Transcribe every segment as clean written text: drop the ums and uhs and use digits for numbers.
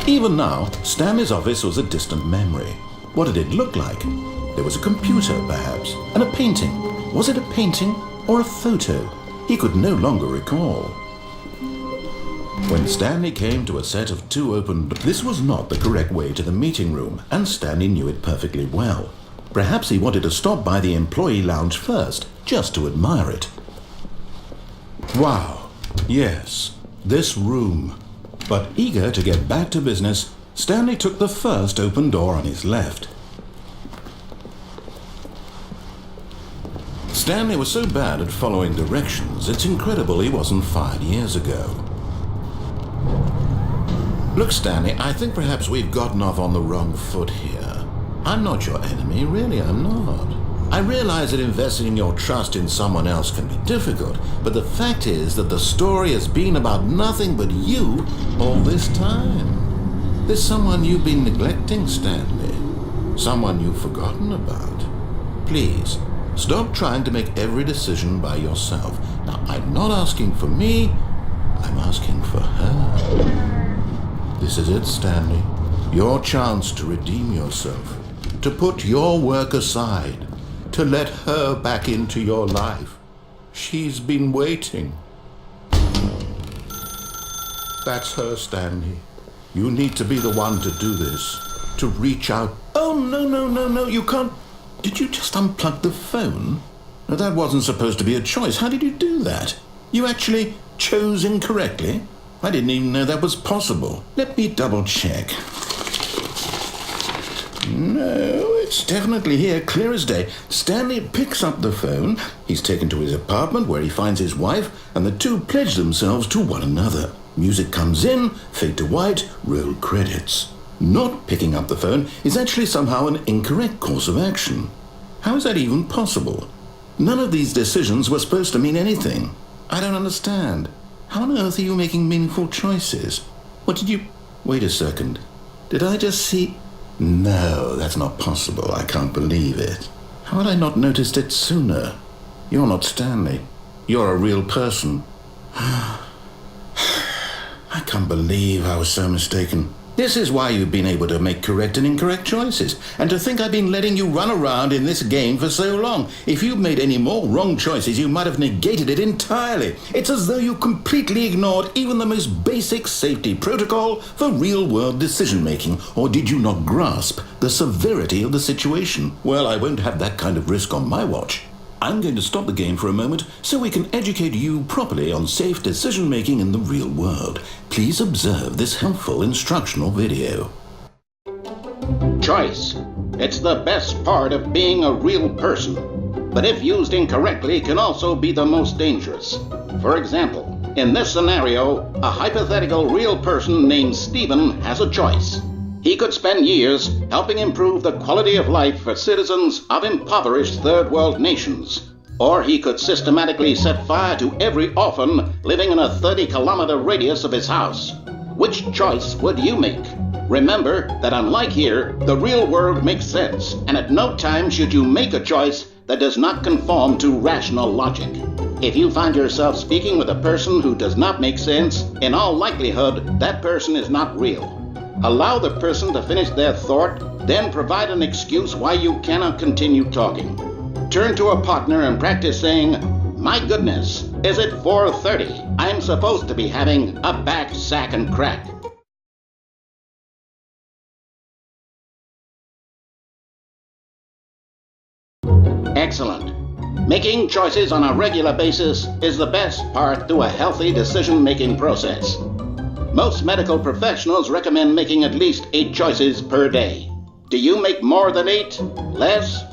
Even now, Stanley's office was a distant memory. What did it look like? There was a computer, perhaps, and a painting. Was it a painting or a photo? He could no longer recall. When Stanley came to a set of two open doors, this was not the correct way to the meeting room, and Stanley knew it perfectly well. Perhaps he wanted to stop by the employee lounge first, just to admire it. Wow, yes, this room. But eager to get back to business, Stanley took the first open door on his left. Stanley was so bad at following directions, it's incredible he wasn't fired years ago. Look, Stanley, I think perhaps we've gotten off on the wrong foot here. I'm not your enemy, really, I'm not. I realize that investing your trust in someone else can be difficult, but the fact is that the story has been about nothing but you all this time. There's someone you've been neglecting, Stanley. Someone you've forgotten about. Please, stop trying to make every decision by yourself. Now, I'm not asking for me, I'm asking for her. This is it, Stanley. Your chance to redeem yourself. To put your work aside. To let her back into your life. She's been waiting. That's her, Stanley. You need to be the one to do this. To reach out. Oh, no, you can't. Did you just unplug the phone? No, that wasn't supposed to be a choice. How did you do that? You actually chose incorrectly? I didn't even know that was possible. Let me double check. No, it's definitely here, clear as day. Stanley picks up the phone. He's taken to his apartment where he finds his wife, and the two pledge themselves to one another. Music comes in, fade to white, roll credits. Not picking up the phone is actually somehow an incorrect course of action. How is that even possible? None of these decisions were supposed to mean anything. I don't understand. How on earth are you making meaningful choices? What did you... Wait a second. Did I just see... No, that's not possible. I can't believe it. How had I not noticed it sooner? You're not Stanley. You're a real person. I can't believe I was so mistaken. This is why you've been able to make correct and incorrect choices. And to think I've been letting you run around in this game for so long. If you'd made any more wrong choices, you might have negated it entirely. It's as though you completely ignored even the most basic safety protocol for real-world decision-making. Or did you not grasp the severity of the situation? Well, I won't have that kind of risk on my watch. I'm going to stop the game for a moment so we can educate you properly on safe decision-making in the real world. Please observe this helpful instructional video. Choice. It's the best part of being a real person, but if used incorrectly can also be the most dangerous. For example, in this scenario, a hypothetical real person named Stephen has a choice. He could spend years helping improve the quality of life for citizens of impoverished third world nations. Or he could systematically set fire to every orphan living in a 30-kilometer radius of his house. Which choice would you make? Remember that unlike here, the real world makes sense, and at no time should you make a choice that does not conform to rational logic. If you find yourself speaking with a person who does not make sense, in all likelihood, that person is not real. Allow the person to finish their thought, then provide an excuse why you cannot continue talking. Turn to a partner and practice saying, "My goodness, is it 4:30? I'm supposed to be having a back, sack, and crack." Excellent. Making choices on a regular basis is the best part to a healthy decision-making process. Most medical professionals recommend making at least 8 choices per day. Do you make more than 8? Less?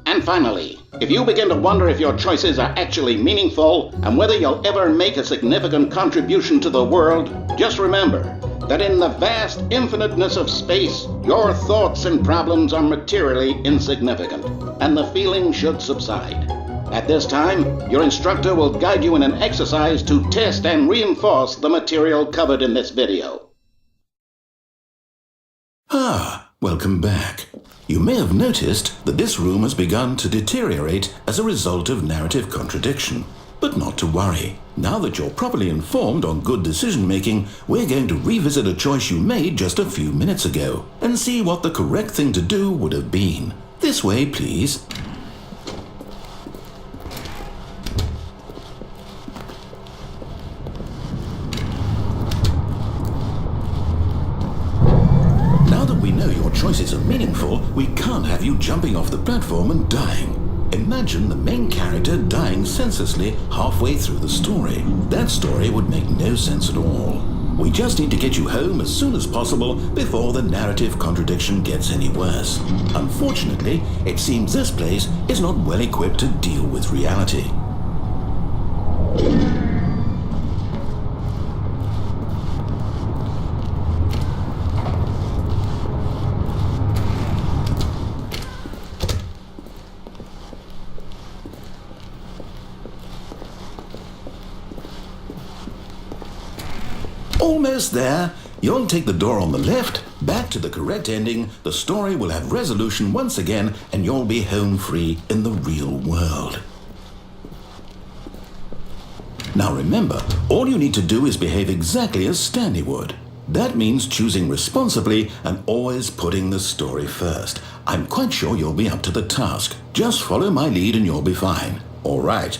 And finally, if you begin to wonder if your choices are actually meaningful and whether you'll ever make a significant contribution to the world, just remember that in the vast infiniteness of space, your thoughts and problems are materially insignificant, and the feeling should subside. At this time, your instructor will guide you in an exercise to test and reinforce the material covered in this video. Welcome back. You may have noticed that this room has begun to deteriorate as a result of narrative contradiction. But not to worry. Now that you're properly informed on good decision making, we're going to revisit a choice you made just a few minutes ago and see what the correct thing to do would have been. This way, please. Now that we know your choices are meaningful, we can't have you jumping off the platform and dying. Imagine the main character dying senselessly halfway through the story. That story would make no sense at all. We just need to get you home as soon as possible before the narrative contradiction gets any worse. Unfortunately, it seems this place is not well equipped to deal with reality. Almost there. You'll take the door on the left, back to the correct ending, the story will have resolution once again, and you'll be home free in the real world. Now remember, all you need to do is behave exactly as Stanley would. That means choosing responsibly and always putting the story first. I'm quite sure you'll be up to the task. Just follow my lead and you'll be fine. All right.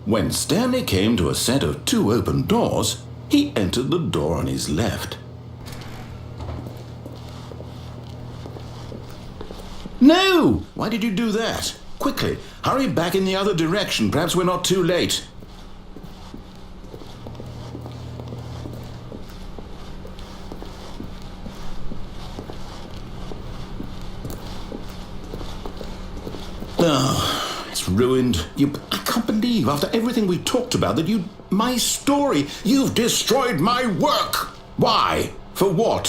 When Stanley came to a set of 2 open doors, he entered the door on his left. No! Why did you do that? Quickly, hurry back in the other direction. Perhaps we're not too late. Oh, it's ruined. I can't believe, after everything we talked about, that you... My story! You've destroyed my work! Why? For what?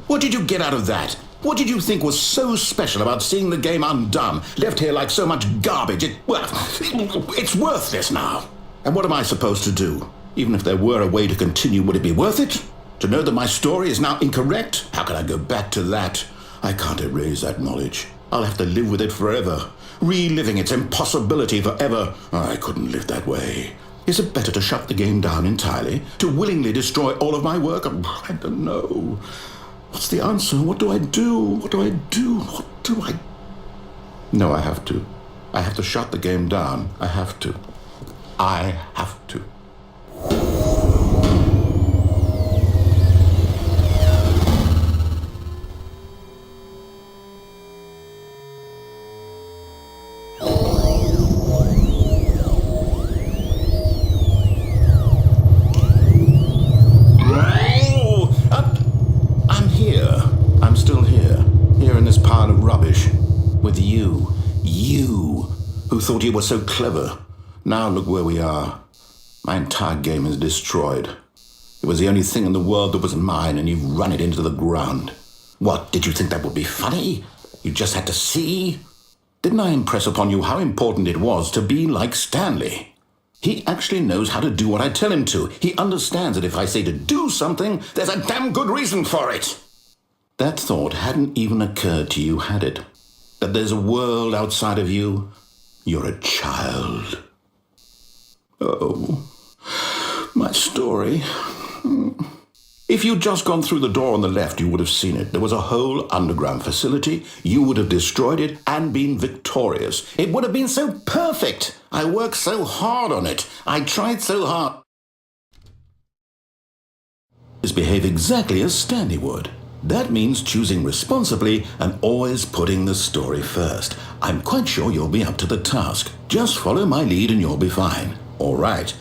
What did you get out of that? What did you think was so special about seeing the game undone, left here like so much garbage? It's worthless now. And what am I supposed to do? Even if there were a way to continue, would it be worth it? To know that my story is now incorrect? How can I go back to that? I can't erase that knowledge. I'll have to live with it forever, reliving its impossibility forever. I couldn't live that way. Is it better to shut the game down entirely? To willingly destroy all of my work? I don't know. What's the answer? What do I do? What do I do? What do I... No, I have to. I have to shut the game down. I have to. I have to. Who thought you were so clever. Now look where we are. My entire game is destroyed. It was the only thing in the world that was mine, and you've run it into the ground. What, did you think that would be funny? You just had to see? Didn't I impress upon you how important it was to be like Stanley? He actually knows how to do what I tell him to. He understands that if I say to do something, there's a damn good reason for it. That thought hadn't even occurred to you, had it? That there's a world outside of you? You're a child. Oh, my story. If you'd just gone through the door on the left, you would have seen it. There was a whole underground facility. You would have destroyed it and been victorious. It would have been so perfect. I worked so hard on it. I tried so hard. Just behave exactly as Stanley would. That means choosing responsibly and always putting the story first. I'm quite sure you'll be up to the task. Just follow my lead and you'll be fine. All right.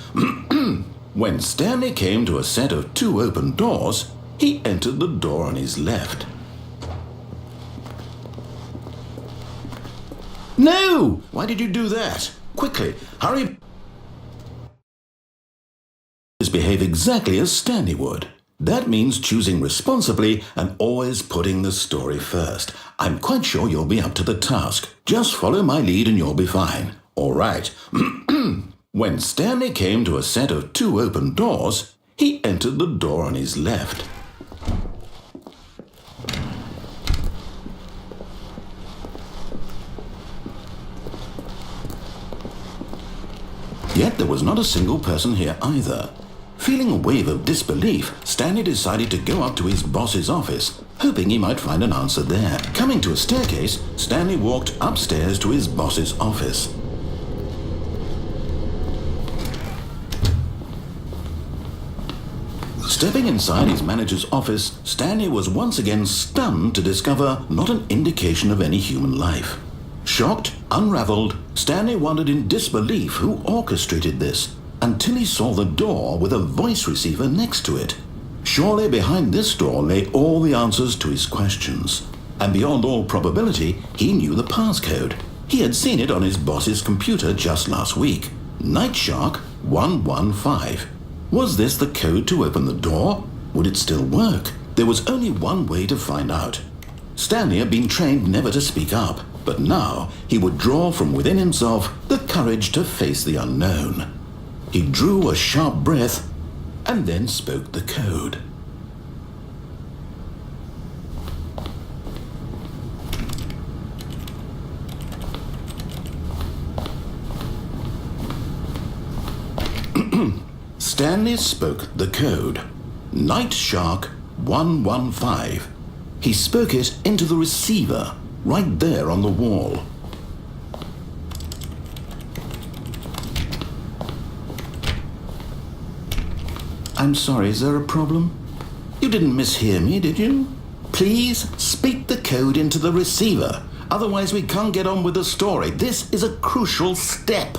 When Stanley came to a set of 2 open doors, he entered the door on his left. No! Why did you do that? Quickly, hurry. Just behave exactly as Stanley would. That means choosing responsibly and always putting the story first. I'm quite sure you'll be up to the task. Just follow my lead and you'll be fine. All right. When Stanley came to a set of 2 open doors, he entered the door on his left. Yet there was not a single person here either. Feeling a wave of disbelief, Stanley decided to go up to his boss's office, hoping he might find an answer there. Coming to a staircase, Stanley walked upstairs to his boss's office. Stepping inside his manager's office, Stanley was once again stunned to discover not an indication of any human life. Shocked, unraveled, Stanley wondered in disbelief who orchestrated this, until he saw the door with a voice receiver next to it. Surely behind this door lay all the answers to his questions. And beyond all probability, he knew the passcode. He had seen it on his boss's computer just last week. Night Shark 115. Was this the code to open the door? Would it still work? There was only one way to find out. Stanley had been trained never to speak up, but now he would draw from within himself the courage to face the unknown. He drew a sharp breath and then spoke the code. Stanley spoke the code. Night Shark 115. He spoke it into the receiver, right there on the wall. I'm sorry, is there a problem? You didn't mishear me, did you? Please speak the code into the receiver. Otherwise we can't get on with the story. This is a crucial step.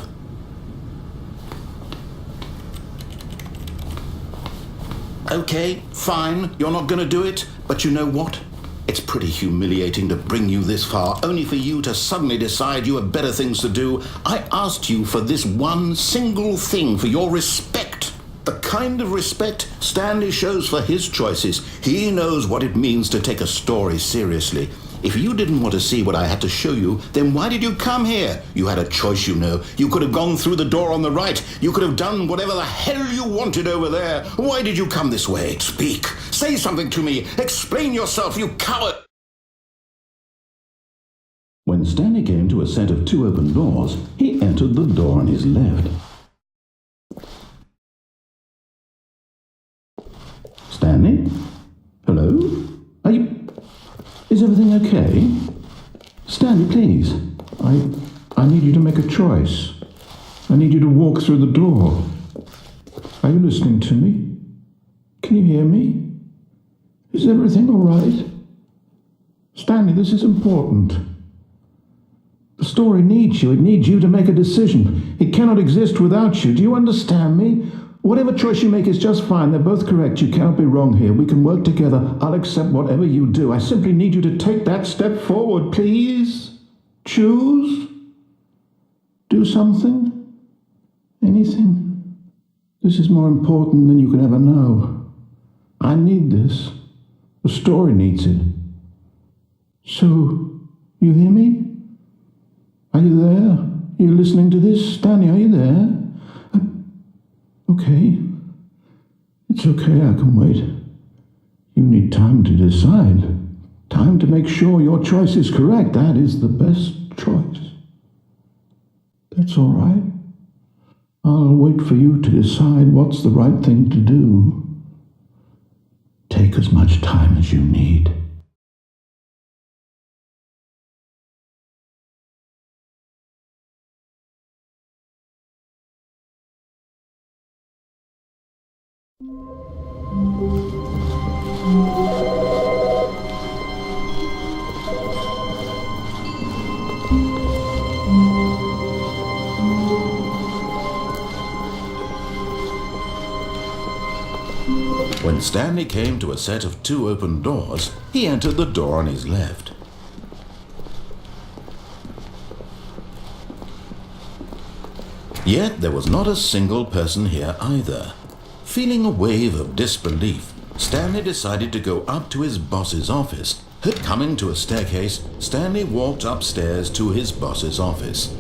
Okay, fine, you're not going to do it, but you know what? It's pretty humiliating to bring you this far, only for you to suddenly decide you have better things to do. I asked you for this one single thing, for your respect. The kind of respect Stanley shows for his choices. He knows what it means to take a story seriously. If you didn't want to see what I had to show you, then why did you come here? You had a choice, you know. You could have gone through the door on the right. You could have done whatever the hell you wanted over there. Why did you come this way? Speak. Say something to me. Explain yourself, you coward. When Stanley came to a set of two open doors, he entered the door on his left. Stanley? Hello? Are you... Is everything okay? Stanley, please. I need you to make a choice. I need you to walk through the door. Are you listening to me? Can you hear me? Is everything all right? Stanley, this is important. The story needs you. It needs you to make a decision. It cannot exist without you. Do you understand me? Whatever choice you make is just fine. They're both correct. You cannot be wrong here. We can work together. I'll accept whatever you do. I simply need you to take that step forward, please. Choose. Do something. Anything. This is more important than you can ever know. I need this. The story needs it. So, you hear me? Are you there? Are you listening to this? Stanley, are you there? Okay. It's okay, I can wait. You need time to decide. Time to make sure your choice is correct. That is the best choice. That's all right. I'll wait for you to decide what's the right thing to do. Take as much time as you need. When Stanley came to a set of two open doors, he entered the door on his left. Yet there was not a single person here either. Feeling a wave of disbelief, Stanley decided to go up to his boss's office. Coming to a staircase, Stanley walked upstairs to his boss's office.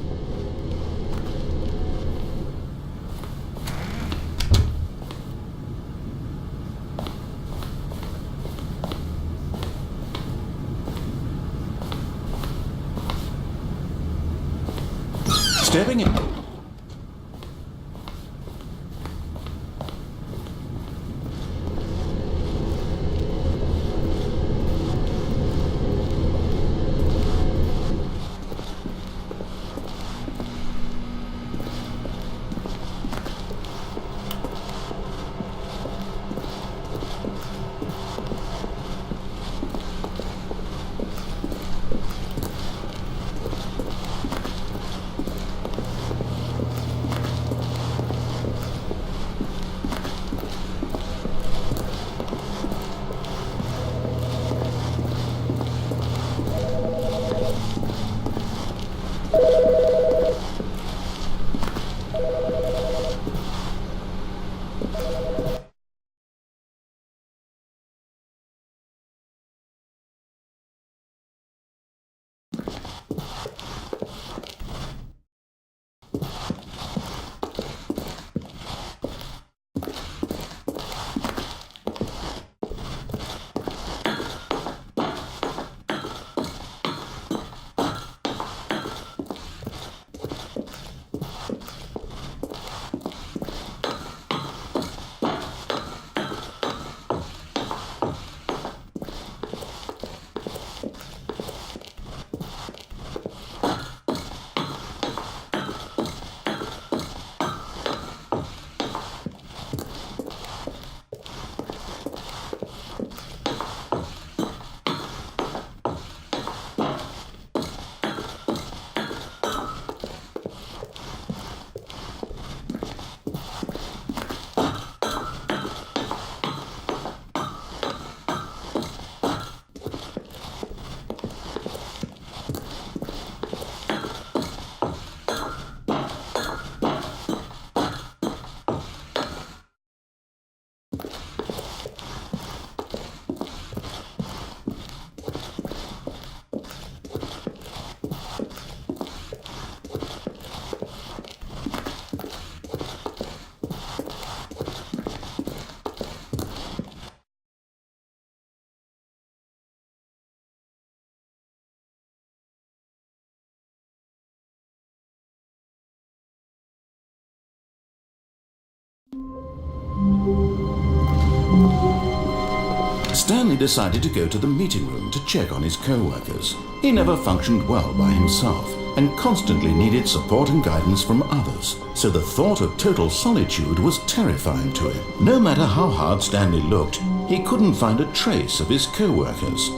Stanley decided to go to the meeting room to check on his co-workers. He never functioned well by himself and constantly needed support and guidance from others, so the thought of total solitude was terrifying to him. No matter how hard Stanley looked, he couldn't find a trace of his co-workers.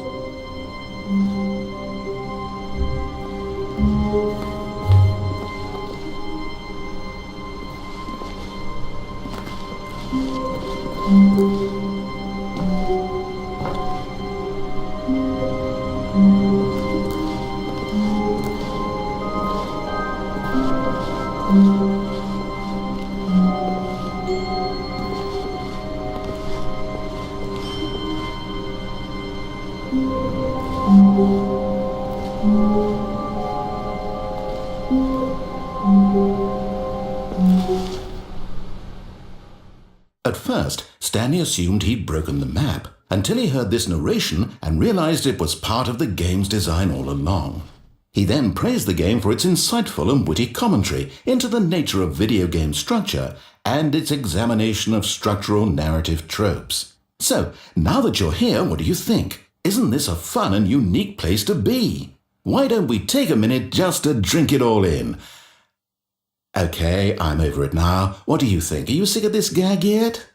At first, Stanley assumed he'd broken the map, until he heard this narration and realized it was part of the game's design all along. He then praised the game for its insightful and witty commentary into the nature of video game structure and its examination of structural narrative tropes. So, now that you're here, what do you think? Isn't this a fun and unique place to be? Why don't we take a minute just to drink it all in? Okay, I'm over it now. What do you think? Are you sick of this gag yet?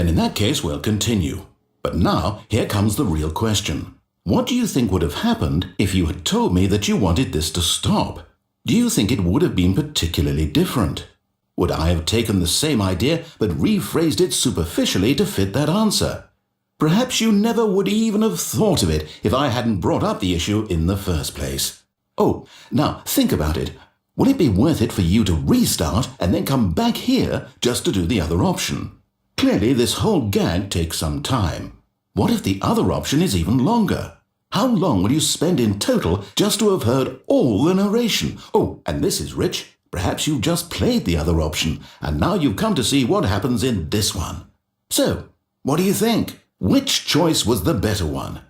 Then in that case we'll continue. But now, here comes the real question. What do you think would have happened if you had told me that you wanted this to stop? Do you think it would have been particularly different? Would I have taken the same idea but rephrased it superficially to fit that answer? Perhaps you never would even have thought of it if I hadn't brought up the issue in the first place. Oh, now think about it. Will it be worth it for you to restart and then come back here just to do the other option? Clearly, this whole gag takes some time. What if the other option is even longer? How long will you spend in total just to have heard all the narration? Oh, and this is rich. Perhaps you've just played the other option, and now you've come to see what happens in this one. So, what do you think? Which choice was the better one?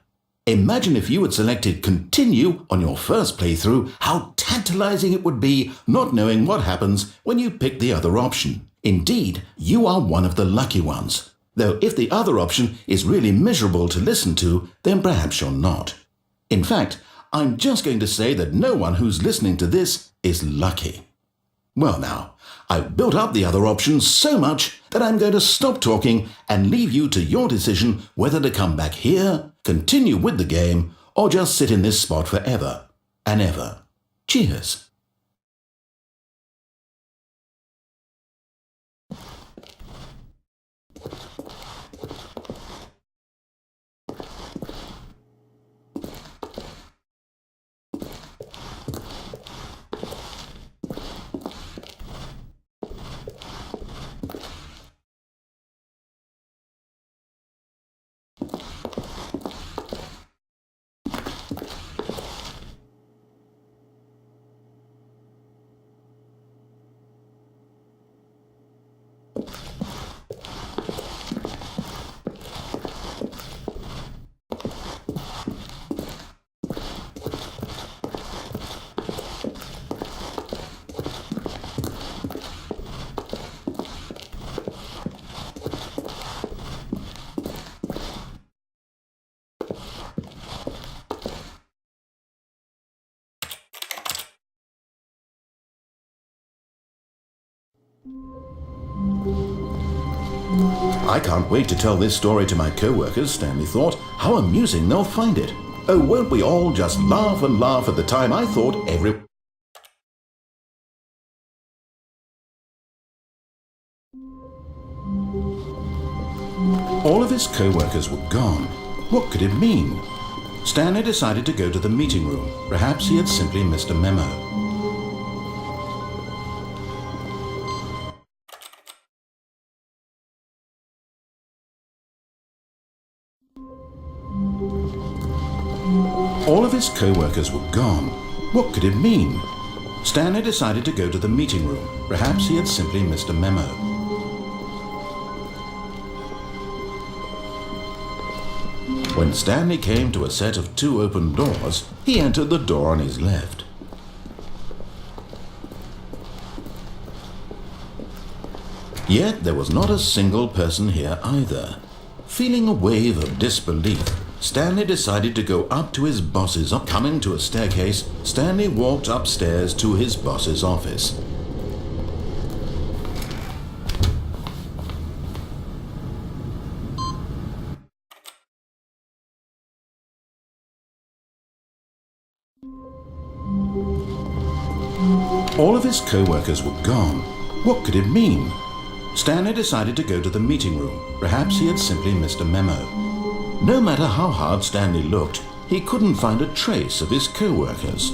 Imagine if you had selected continue on your first playthrough, how tantalizing it would be not knowing what happens when you pick the other option. Indeed, you are one of the lucky ones. Though if the other option is really miserable to listen to, then perhaps you're not. In fact, I'm just going to say that no one who's listening to this is lucky. Well now, I've built up the other options so much that I'm going to stop talking and leave you to your decision whether to come back here, continue with the game, or just sit in this spot forever and ever. Cheers. I can't wait to tell this story to my co-workers, Stanley thought. How amusing they'll find it. Oh, won't we all just laugh and laugh at the time I thought All of his co-workers were gone. What could it mean? Stanley decided to go to the meeting room. Perhaps he had simply missed a memo. All of his co-workers were gone. What could it mean? Stanley decided to go to the meeting room. Perhaps he had simply missed a memo. When Stanley came to a set of 2 open doors, he entered the door on his left. Yet there was not a single person here either. Feeling a wave of disbelief, Stanley decided to go up to his boss's office. Coming to a staircase, Stanley walked upstairs to his boss's office. All of his co-workers were gone. What could it mean? Stanley decided to go to the meeting room. Perhaps he had simply missed a memo. No matter how hard Stanley looked, he couldn't find a trace of his co-workers.